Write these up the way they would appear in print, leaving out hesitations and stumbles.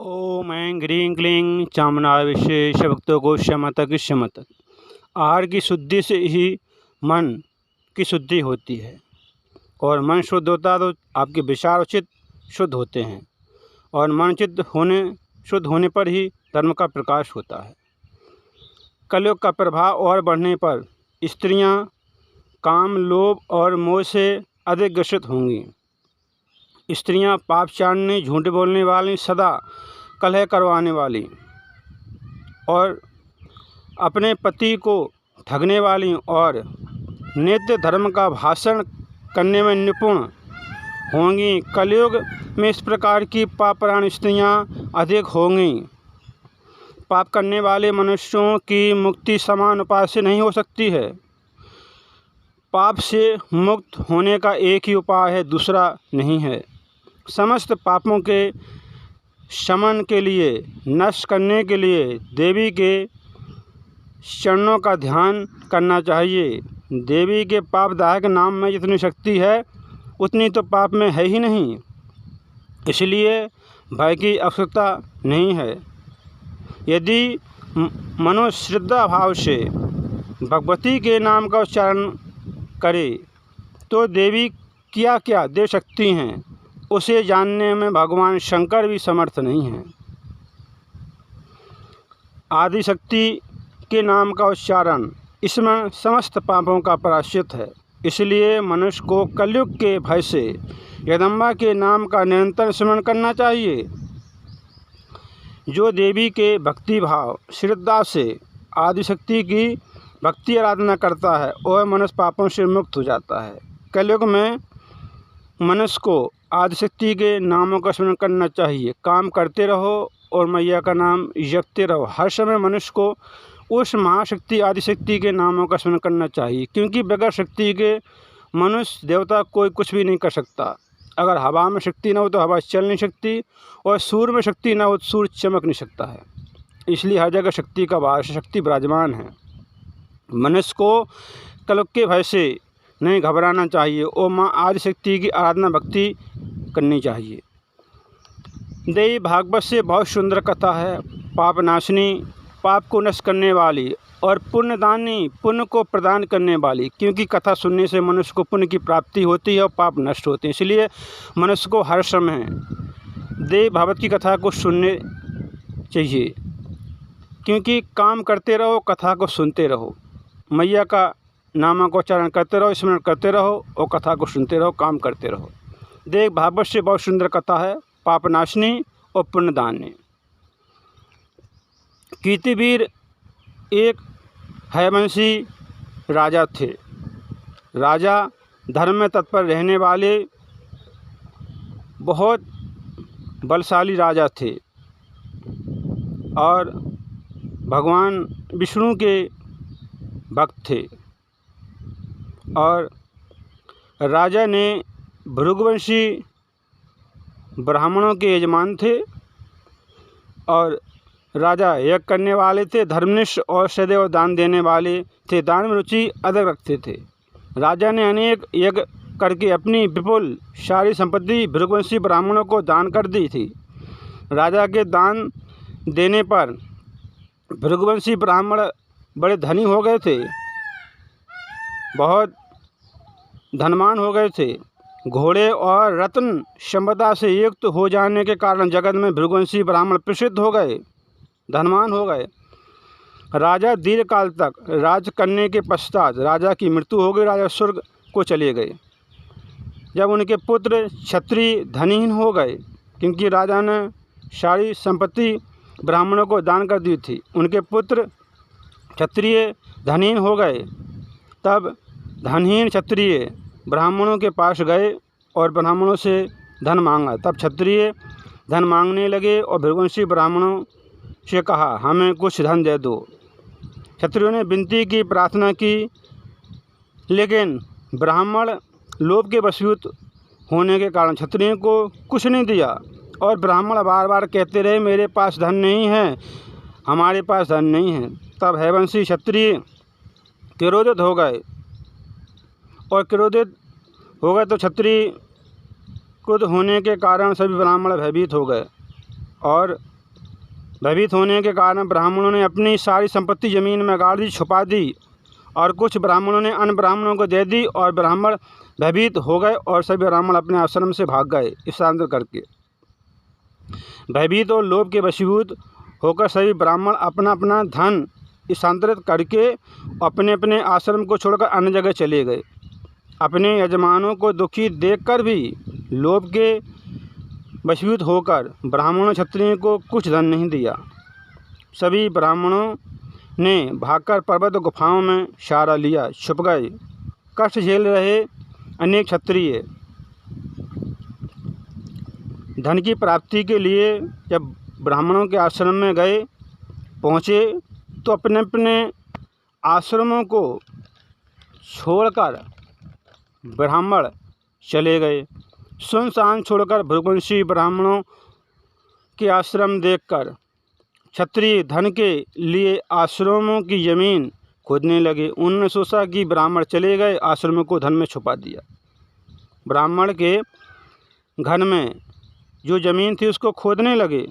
ओम ऐं ह्रीं क्लीं चामुंडाय विष्णवे शक्तगोष्ठमतक शमतक। आहार की शुद्धि से ही मन की शुद्धि होती है और मन शुद्ध होता है तो आपके विचार और चित्त शुद्ध होते हैं और मन चित्त शुद्ध होने पर ही धर्म का प्रकाश होता है। कलयुग का प्रभाव और बढ़ने पर स्त्रियां काम, लोभ और मोह से अधिक ग्रसित होंगी। स्त्रियां पाप चाटने, झूठ बोलने वाली, सदा कलह करवाने वाली और अपने पति को ठगने वाली और नित्य धर्म का भाषण करने में निपुण होंगी। कलयुग में इस प्रकार की पापरायण स्त्रियां अधिक होंगी। पाप करने वाले मनुष्यों की मुक्ति समान उपाय से नहीं हो सकती है। पाप से मुक्त होने का एक ही उपाय है, दूसरा नहीं है। समस्त पापों के शमन के लिए, नष्ट करने के लिए देवी के चरणों का ध्यान करना चाहिए। देवी के पापदायक नाम में जितनी शक्ति है उतनी तो पाप में है ही नहीं, इसलिए भय की आवश्यकता नहीं है। यदि मनुष्य श्रद्धा भाव से भगवती के नाम का उच्चारण करे तो देवी क्या क्या दे सकती हैं, उसे जानने में भगवान शंकर भी समर्थ नहीं हैं। आदिशक्ति के नाम का उच्चारण, इसमें समस्त पापों का प्रायश्चित है। इसलिए मनुष्य को कलयुग के भय से जगदम्बा के नाम का निरंतर स्मरण करना चाहिए। जो देवी के भक्ति भाव श्रद्धा से आदिशक्ति की भक्ति आराधना करता है और मनुष्य पापों से मुक्त हो जाता है। कलयुग में मनुष्य को आदिशक्ति के नामों का स्मरण करना चाहिए। काम करते रहो और मैया का नाम जपते रहो। हर समय मनुष्य को उस महाशक्ति आदिशक्ति के नामों का स्मरण करना चाहिए, क्योंकि बगैर शक्ति के मनुष्य देवता कोई कुछ भी नहीं कर सकता। अगर हवा में शक्ति न हो तो हवा चल नहीं सकती और सूर्य में शक्ति न हो तो सूर्य चमक नहीं सकता है। इसलिए हर जगह शक्ति का वास, शक्ति विराजमान है। मनुष्य को कलयुग के भय से नहीं घबराना चाहिए और माँ आदिशक्ति की आराधना भक्ति करनी चाहिए। देवी भागवत से बहुत सुंदर कथा है। पाप नाशनी, पाप को नष्ट करने वाली और पुण्यदानी, पुण्य को प्रदान करने वाली। क्योंकि कथा सुनने से मनुष्य को पुण्य की प्राप्ति होती है और पाप नष्ट होते हैं। इसलिए मनुष्य को हर समय देवी भागवत की कथा को सुनने चाहिए, क्योंकि काम करते रहो, कथा को सुनते रहो, मैया का नाम को उच्चारण करते रहो, स्मरण करते रहो और कथा को सुनते रहो, काम करते रहो। देवी भागवत से बहुत सुंदर कथा है, पापनाशनी और पुण्यदानी। कीर्तिवीर एक हयवंशी राजा थे। राजा धर्म में तत्पर रहने वाले बहुत बलशाली राजा थे और भगवान विष्णु के भक्त थे। और राजा ने भृगुवंशी ब्राह्मणों के यजमान थे और राजा यज्ञ करने वाले थे, धर्मनिष्ठ और सदैव दान देने वाले थे। दान में रुचि अधिक रखते थे। राजा ने अनेक यज्ञ करके अपनी विपुल सारी संपत्ति भृगुवंशी ब्राह्मणों को दान कर दी थी। राजा के दान देने पर भृगुवंशी ब्राह्मण बड़े धनी हो गए थे, बहुत धनवान हो गए थे। घोड़े और रत्न संपदा से युक्त हो जाने के कारण जगत में भृगुवंशी ब्राह्मण प्रसिद्ध हो गए, धनवान हो गए। राजा दीर्घकाल तक राज करने के पश्चात राजा की मृत्यु हो गई। राजा स्वर्ग को चले गए। जब उनके पुत्र क्षत्रिय धनीहीन हो गए, क्योंकि राजा ने सारी संपत्ति ब्राह्मणों को दान कर दी थी, उनके पुत्र क्षत्रिय धनीहीन हो गए। तब धनहीन क्षत्रिय ब्राह्मणों के पास गए और ब्राह्मणों से धन मांगा। तब क्षत्रिय धन मांगने लगे और भृगुवंशी ब्राह्मणों से कहा, हमें कुछ धन दे दो। क्षत्रियों ने विनती की, प्रार्थना की, लेकिन ब्राह्मण लोभ के वशीभूत होने के कारण क्षत्रियों को कुछ नहीं दिया और ब्राह्मण बार बार कहते रहे, मेरे पास धन नहीं है, हमारे पास धन नहीं है। तब हयवंशी क्षत्रिय क्रोधित हो गए और क्रोधित हो गए तो क्षत्रिय क्रोध होने के कारण सभी ब्राह्मण भयभीत हो गए और भयभीत होने के कारण ब्राह्मणों ने अपनी सारी संपत्ति जमीन में गाड़ दी, छुपा दी, और कुछ ब्राह्मणों ने अन्य ब्राह्मणों को दे दी, और ब्राह्मण भयभीत हो गए और सभी ब्राह्मण अपने आश्रम से भाग गए स्थानांतर करके। भयभीत और लोभ के वशीभूत होकर सभी ब्राह्मण अपना अपना धन स्थानांतरित करके अपने अपने आश्रम को छोड़कर अन्य जगह चले गए। अपने यजमानों को दुखी देखकर भी लोभ के वशीभूत होकर ब्राह्मणों क्षत्रियों को कुछ धन नहीं दिया। सभी ब्राह्मणों ने भागकर पर्वत गुफाओं में सहारा लिया, छुप गए। कष्ट झेल रहे अनेक क्षत्रिय धन की प्राप्ति के लिए जब ब्राह्मणों के आश्रम में पहुँचे तो अपने अपने आश्रमों को छोड़कर ब्राह्मण चले गए। सुनसान छोड़कर भृगुवंशी ब्राह्मणों के आश्रम देखकर क्षत्रिय धन के लिए आश्रमों की जमीन खोदने लगे। उन्होंने सोचा कि ब्राह्मण चले गए, आश्रमों को धन में छुपा दिया। ब्राह्मण के घर में जो ज़मीन थी उसको खोदने लगे,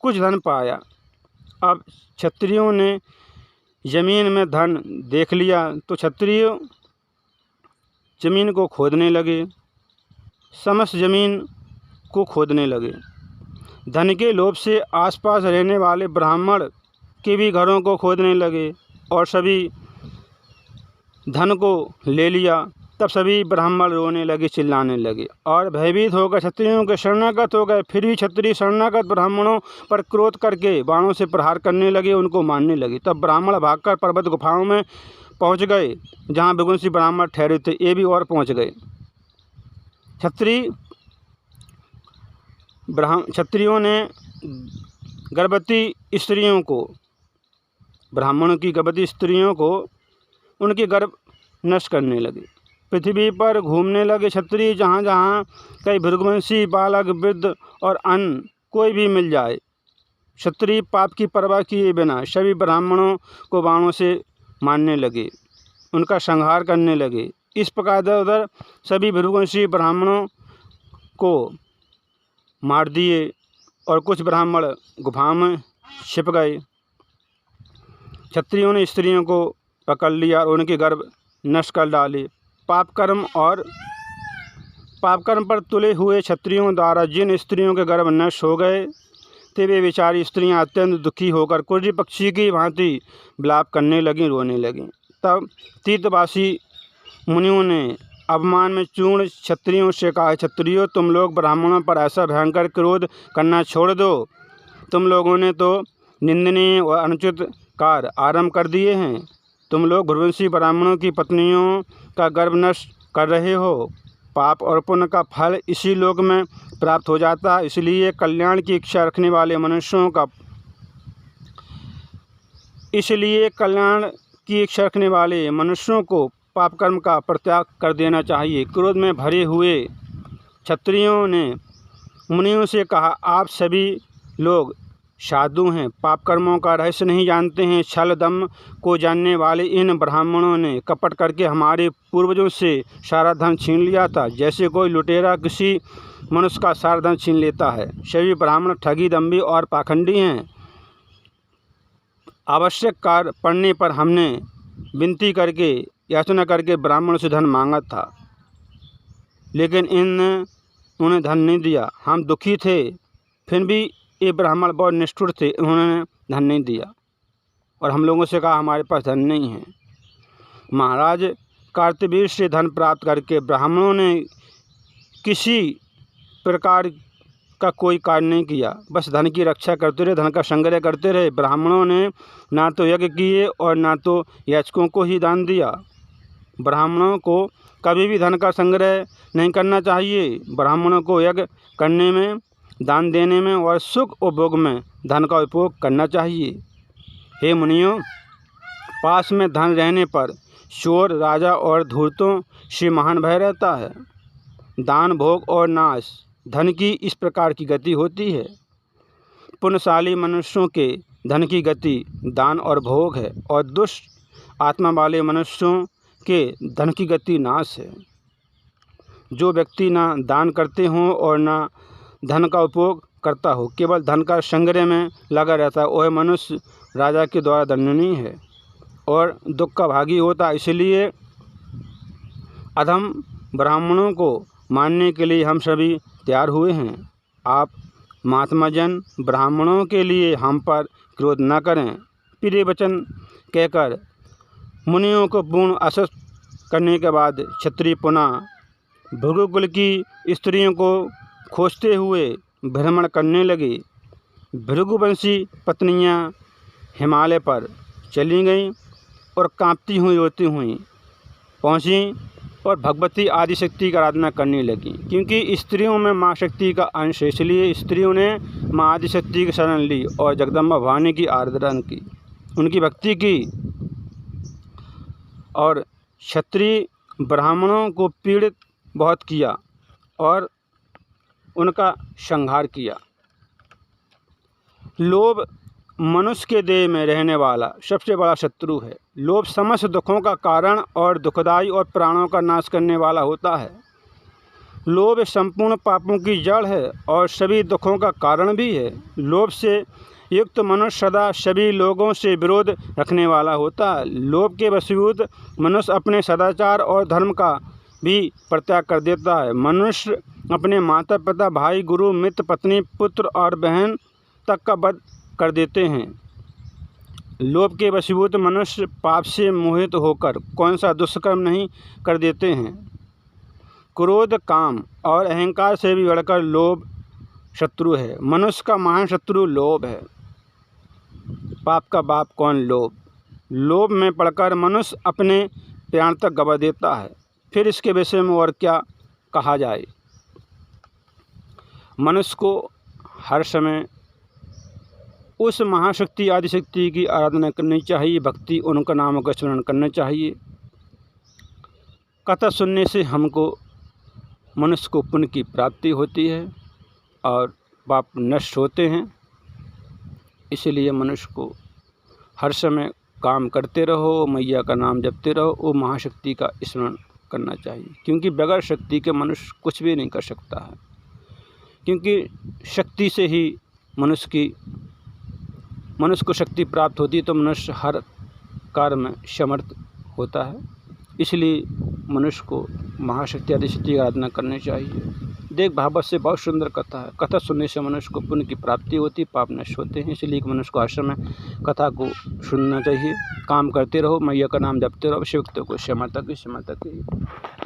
कुछ धन पाया। अब क्षत्रियों ने ज़मीन में धन देख लिया तो क्षत्रिय ज़मीन को खोदने लगे, समस्त ज़मीन को खोदने लगे। धन के लोभ से आसपास रहने वाले ब्राह्मण के भी घरों को खोदने लगे और सभी धन को ले लिया। तब सभी ब्राह्मण रोने लगे, चिल्लाने लगे और भयभीत होकर क्षत्रियों के शरणागत हो गए। फिर भी क्षत्रिय शरणागत ब्राह्मणों पर क्रोध करके बाणों से प्रहार करने लगे, उनको मारने लगे। तब ब्राह्मण भागकर पर्वत गुफाओं में पहुंच गए जहां भृगुवंशी ब्राह्मण ठहरे थे। ये भी और पहुंच गए। क्षत्रियों ने गर्भवती स्त्रियों को, ब्राह्मणों की गर्भवती स्त्रियों को उनके गर्भ नष्ट करने लगे। पृथ्वी पर घूमने लगे क्षत्रिय, जहाँ जहाँ कई भृगुवंशी बालक, वृद्ध और अन्य कोई भी मिल जाए। क्षत्रिय पाप की परवाह किए बिना सभी ब्राह्मणों को बाणों से मारने लगे, उनका संहार करने लगे। इस प्रकार इधर उधर सभी भृगुवंशी ब्राह्मणों को मार दिए और कुछ ब्राह्मण गुफा में छिप गए। क्षत्रियों ने स्त्रियों को पकड़ लिया और उनके गर्भ नष्ट कर डाले। पाप कर्म पर तुले हुए क्षत्रियों द्वारा जिन स्त्रियों के गर्भ नष्ट हो गए थे, वे बेचारी स्त्रियां अत्यंत दुखी होकर कुर्री पक्षी की भांति विलाप करने लगीं, रोने लगीं। तब तीर्थवासी मुनियों ने अपमान में चूर्ण क्षत्रियों से कहा, क्षत्रियों, तुम लोग ब्राह्मणों पर ऐसा भयंकर क्रोध करना छोड़ दो। तुम लोगों ने तो निंदनीय और अनुचित कार्य आरंभ कर दिए हैं। तुम लोग भृगुवंशी ब्राह्मणों की पत्नियों का गर्भ नष्ट कर रहे हो। पाप और पुण्य का फल इसी लोक में प्राप्त हो जाता है। इसलिए कल्याण की इच्छा रखने वाले मनुष्यों को पाप कर्म का परित्याग कर देना चाहिए। क्रोध में भरे हुए क्षत्रियों ने मुनियों से कहा, आप सभी लोग साधु हैं, पाप कर्मों का रहस्य नहीं जानते हैं। छल दम को जानने वाले इन ब्राह्मणों ने कपट करके हमारे पूर्वजों से सारा धन छीन लिया था, जैसे कोई लुटेरा किसी मनुष्य का सारा धन छीन लेता है। सभी ब्राह्मण ठगी, दम्भी और पाखंडी हैं। आवश्यक कार्य पड़ने पर हमने विनती करके, याचना करके ब्राह्मणों से धन मांगा था, लेकिन उन्हें धन नहीं दिया। हम दुखी थे, फिर भी ये ब्राह्मण बहुत निष्ठुर थे, उन्होंने धन नहीं दिया और हम लोगों से कहा हमारे पास धन नहीं है। महाराज कार्तवीर्य से धन प्राप्त करके ब्राह्मणों ने किसी प्रकार का कोई कार्य नहीं किया, बस धन की रक्षा करते रहे, धन का संग्रह करते रहे। ब्राह्मणों ने ना तो यज्ञ किए और ना तो याचकों को ही दान दिया। ब्राह्मणों को कभी भी धन का संग्रह नहीं करना चाहिए। ब्राह्मणों को यज्ञ करने में, दान देने में और सुख उपभोग में धन का उपयोग करना चाहिए। हे मुनियों, पास में धन रहने पर चोर, राजा और धूर्तों से महान भय रहता है। दान, भोग और नाश, धन की इस प्रकार की गति होती है। पुण्यशाली मनुष्यों के धन की गति दान और भोग है और दुष्ट आत्मा वाले मनुष्यों के धन की गति नाश है। जो व्यक्ति ना दान करते हों और ना धन का उपयोग करता हो, केवल धन का संग्रह में लगा रहता है, वह मनुष्य राजा के द्वारा दंडनीय है और दुख का भागी होता है। इसलिए अधम ब्राह्मणों को मानने के लिए हम सभी तैयार हुए हैं। आप महात्माजन ब्राह्मणों के लिए हम पर क्रोध न करें। प्रिय वचन कहकर मुनियों को पूर्ण आश्वस्त करने के बाद क्षत्रिय पुनः भृगुकुल की स्त्रियों को खोजते हुए भ्रमण करने लगे। भृगुवंशी पत्नियां हिमालय पर चली गईं और कांपती हुई रोती हुई पहुंची और भगवती आदिशक्ति की आराधना करने लगी। क्योंकि स्त्रियों में माँ शक्ति का अंश है, इसलिए स्त्रियों ने माँ आदिशक्ति की शरण ली और जगदम्बा भवानी की आराधना की, उनकी भक्ति की और क्षत्रिय ब्राह्मणों को पीड़ित बहुत किया और उनका संहार किया। लोभ मनुष्य के देह में रहने वाला सबसे बड़ा शत्रु है। लोभ समस्त दुखों का कारण और दुखदाई और प्राणों का नाश करने वाला होता है। लोभ संपूर्ण पापों की जड़ है और सभी दुखों का कारण भी है। लोभ से युक्त मनुष्य सदा सभी लोगों से विरोध रखने वाला होता है। लोभ के वशीभूत मनुष्य अपने सदाचार और धर्म का भी परित्याग कर देता है। मनुष्य अपने माता पिता, भाई, गुरु, मित्र, पत्नी, पुत्र और बहन तक का वध कर देते हैं। लोभ के वशीभूत मनुष्य पाप से मोहित होकर कौन सा दुष्कर्म नहीं कर देते हैं। क्रोध, काम और अहंकार से भी बढ़कर लोभ शत्रु है। मनुष्य का महान शत्रु लोभ है। पाप का बाप कौन? लोभ। लोभ में पड़कर मनुष्य अपने प्राण तक गंवा देता है। फिर इसके विषय में और क्या कहा जाए। मनुष्य को हर समय उस महाशक्ति आदिशक्ति की आराधना करनी चाहिए, भक्ति उनका नामों का स्मरण करना चाहिए। कथा सुनने से हमको मनुष्य को पुण्य की प्राप्ति होती है और पाप नष्ट होते हैं। इसलिए मनुष्य को हर समय काम करते रहो, मैया का नाम जपते रहो, वो महाशक्ति का स्मरण करना चाहिए। क्योंकि बगैर शक्ति के मनुष्य कुछ भी नहीं कर सकता है। क्योंकि शक्ति से ही मनुष्य को शक्ति प्राप्त होती है, तो मनुष्य हर कार्य में समर्थ होता है। इसलिए मनुष्य को महाशक्ति आदिशक्ति की आराधना करनी चाहिए। देख भागवत से बहुत सुंदर कथा है। कथा सुनने से मनुष्य को पुण्य की प्राप्ति होती, पाप नष्ट होते हैं। इसलिए मनुष्य को हर समय कथा को सुनना चाहिए। काम करते रहो, मैया का नाम जपते रहो, शिव भक्तों को क्षमा तक।